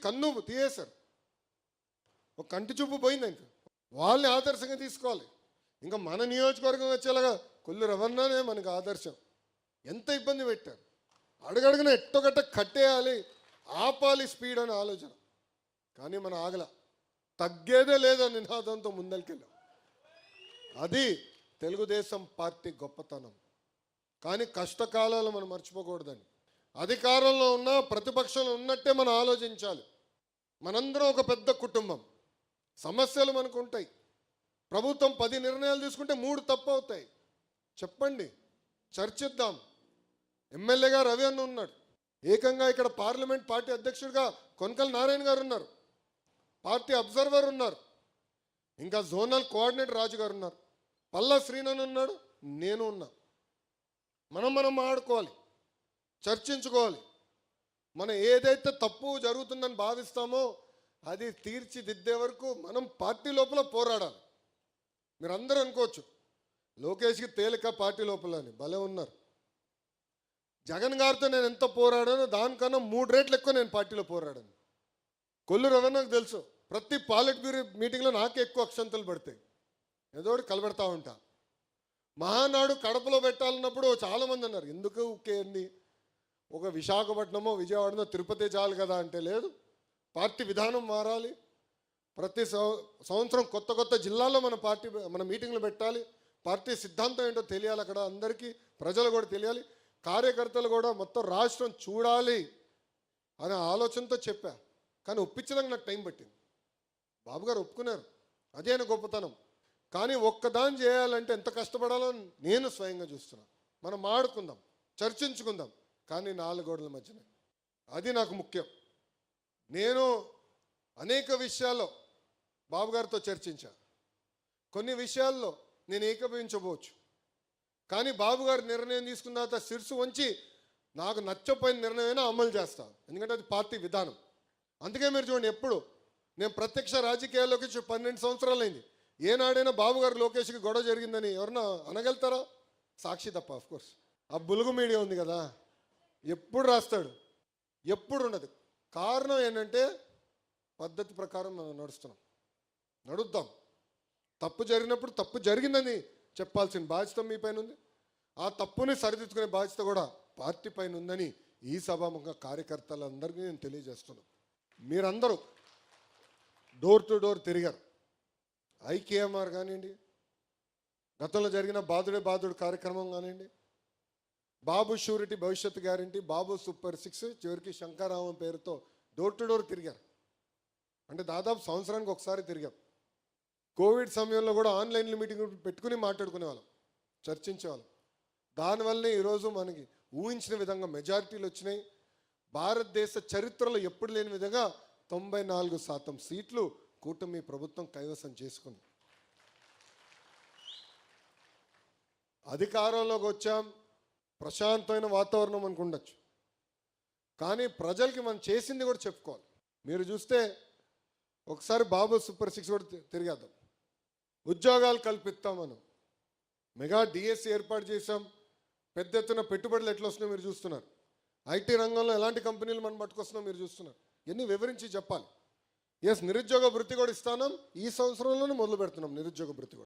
కన్ను తీయేశారు. ఒక కంటి చూపు పోయింది. ఇంకా వాళ్ళని ఆదర్శంగా తీసుకోవాలి. ఇంకా మన నియోజకవర్గం వచ్చేలాగా కొల్లు రవణనే మనకు ఆదర్శం. ఎంత ఇబ్బంది పెట్టారు. అడుగడుగున ఎట్టొకట్ట కట్టేయాలి, ఆపాలి స్పీడ్ అని ఆలోచన. కానీ మన ఆగల, తగ్గేదే లేదని నినాదంతో ముందరికెళ్ళాం. అది తెలుగుదేశం పార్టీ గొప్పతనం. కానీ కష్టకాలాలు మనం మర్చిపోకూడదని. అధికారంలో ఉన్నా ప్రతిపక్షంలో ఉన్నట్టే మనం ఆలోచించాలి. మనందరం ఒక పెద్ద కుటుంబం. సమస్యలు మనకు ఉంటాయి. ప్రభుత్వం 10 నిర్ణయాలు తీసుకుంటే 3 తప్పు అవుతాయి. చెప్పండి, చర్చిద్దాం. ఎమ్మెల్యేగా రవి అన్న ఉన్నాడు. ఏకంగా ఇక్కడ పార్లమెంట్ పార్టీ అధ్యక్షుడిగా కొనకల నారాయణ గారు ఉన్నారు. పార్టీ అబ్జర్వర్ ఉన్నారు. ఇంకా జోనల్ కోఆర్డినేటర్ రాజు గారు ఉన్నారు. పల్లా శ్రీనన్ ఉన్నాడు. నేను ఉన్నా. మనం ఆడుకోవాలి, చర్చించుకోవాలి. మనం ఏదైతే తప్పు జరుగుతుందని భావిస్తామో అది తీర్చిదిద్దే వరకు మనం పార్టీ లోపల పోరాడాలి. మీరందరూ అనుకోవచ్చు లోకేష్కి తేలిక పార్టీ లోపల అని. భలే ఉన్నారు. జగన్ గారితో నేను ఎంత పోరాడానో దానికన్నా 3 రెట్లు ఎక్కువ నేను పార్టీలో పోరాడాను. కొల్లు రవణకు తెలుసు, ప్రతి పాలిట్ బ్యూరో మీటింగ్లో నాకే ఎక్కువ అక్షంతలు పడతాయి. ఏదో కలబెడతా ఉంటా. మహానాడు కడపలో పెట్టాలన్నప్పుడు చాలామంది అన్నారు, ఎందుకు ఊకేంది, ఒక విశాఖపట్నమో విజయవాడనో తిరుపతి చాలు కదా అంటే, లేదు, పార్టీ విధానం మారాలి. ప్రతి సంవత్సరం కొత్త జిల్లాలో మన మీటింగ్లు పెట్టాలి. పార్టీ సిద్ధాంతం ఏంటో తెలియాలి. అక్కడ అందరికీ ప్రజలు కూడా తెలియాలి. కార్యకర్తలు కూడా మొత్తం రాష్ట్రం చూడాలి అనే ఆలోచనతో చెప్పా. కానీ ఒప్పించడానికి నాకు టైం పట్టింది. బాబు గారు ఒప్పుకున్నారు. అదే ఆయన గొప్పతనం. కానీ ఒక్కదాన్ని చేయాలంటే ఎంత కష్టపడాలో నేను స్వయంగా చూస్తున్నాను. మనం ఆడుకుందాం, చర్చించుకుందాం, కానీ 4 గోడల మధ్యనే. అది నాకు ముఖ్యం. నేను అనేక విషయాల్లో బాబు గారితో చర్చించా. కొన్ని విషయాల్లో నేను ఏకీభవించబోవచ్చు. కానీ బాబు గారు నిర్ణయం తీసుకున్న తర్వాత శిరసు వంచి నాకు నచ్చపోయిన నిర్ణయమైనా అమలు చేస్తాను. ఎందుకంటే అది పార్టీ విధానం. అందుకే మీరు చూడండి, ఎప్పుడు నేను ప్రత్యక్ష రాజకీయాల్లోకి 12 సంవత్సరాలు అయింది. ఏనాడైనా బాబు గారు లోకేష్కి గొడవ జరిగిందని ఎవరన్నా అనగలుగుతారా? సాక్షి తప్ప. ఆఫ్కోర్స్ ఆ బులుగు మీడియా ఉంది కదా, ఎప్పుడు రాస్తాడు, ఎప్పుడు ఉండదు. కారణం ఏంటంటే పద్ధతి ప్రకారం మనం నడుద్దాం. తప్పు జరిగినప్పుడు తప్పు జరిగిందని చెప్పాల్సిన బాధ్యత మీ పైన ఉంది. ఆ తప్పుని సరిదిద్దుకునే బాధ్యత కూడా పార్టీ పైన ఉందని ఈ సభాముఖంగా కార్యకర్తలందరికీ నేను తెలియజేస్తున్నాను. మీరందరూ డోర్ టు డోర్ తిరిగారు. ఐకేఎంఆర్ కానివ్వండి, గతంలో జరిగిన బాదుడు కార్యక్రమం కానివ్వండి, బాబు షూరిటీ భవిష్యత్తు గ్యారంటీ, బాబు సూపర్ 6, చివరికి శంకరామం పేరుతో డోర్ టు డోర్ తిరిగారు. అంటే దాదాపు సంవత్సరానికి ఒకసారి తిరిగాం. కోవిడ్ సమయంలో కూడా ఆన్లైన్లో మీటింగ్ పెట్టుకుని మాట్లాడుకునేవాళ్ళం, చర్చించేవాళ్ళం. దానివల్లనే ఈరోజు మనకి ఊహించిన విధంగా మెజారిటీలు వచ్చినాయి. భారతదేశ చరిత్రలో ఎప్పుడు లేని విధంగా 94% సీట్లు కూటమి ప్రభుత్వం కైవసం చేసుకుంది. అధికారంలోకి వచ్చాం, ప్రశాంతమైన వాతావరణం మనకు ఉండొచ్చు. కానీ ప్రజలకి మనం చేసింది కూడా చెప్పుకోవాలి. మీరు చూస్తే ఒకసారి బాబు సూపర్ 6 కూడా తిరిగేద్దాం. ఉద్యోగాలు కల్పిస్తాం, మనం మెగా డిఎస్సి ఏర్పాటు చేసాం. పెద్ద ఎత్తున పెట్టుబడులు ఎట్లా వస్తున్నాయో మీరు చూస్తున్నారు. ఐటీ రంగంలో ఎలాంటి కంపెనీలు మనం పట్టుకొస్తున్నాం మీరు చూస్తున్నారు. ఇవన్నీ వివరించి చెప్పాలి. నిరుద్యోగ భృతి కూడా ఇస్తాను. ఈ సంవత్సరంలోనే మొదలు పెడుతున్నాం నిరుద్యోగ భృతి కూడా.